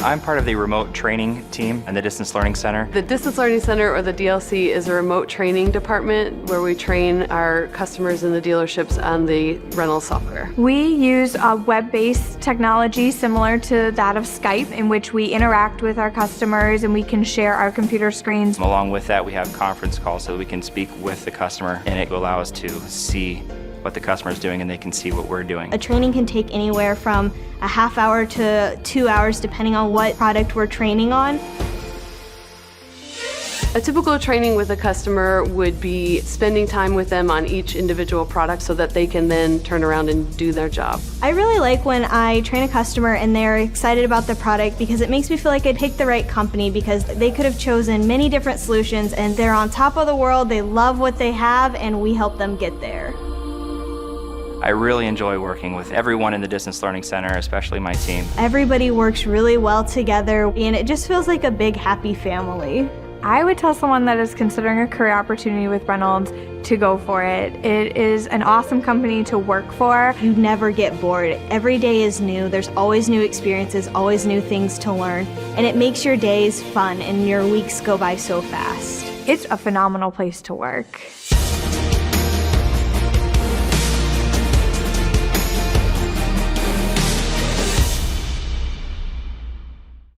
I'm part of the remote training team in the Distance Learning Center. The Distance Learning Center, or the DLC, is a remote training department where we train our customers in the dealerships on the rental software. We use a web-based technology similar to that of Skype, in which we interact with our customers and we can share our computer screens. Along with that, we have conference calls so that we can speak with the customer, and it will allow us to see what the customer is doing and they can see what we're doing. A training can take anywhere from a half hour to 2 hours depending on what product we're training on. A typical training with a customer would be spending time with them on each individual product so that they can then turn around and do their job. I really like when I train a customer and they're excited about the product because it makes me feel like I picked the right company because they could have chosen many different solutions and they're on top of the world, they love what they have, and we help them get there. I really enjoy working with everyone in the Distance Learning Center, especially my team. Everybody works really well together and it just feels like a big happy family. I would tell someone that is considering a career opportunity with Reynolds to go for it. It is an awesome company to work for. You never get bored. Every day is new. There's always new experiences, always new things to learn. And it makes your days fun and your weeks go by so fast. It's a phenomenal place to work.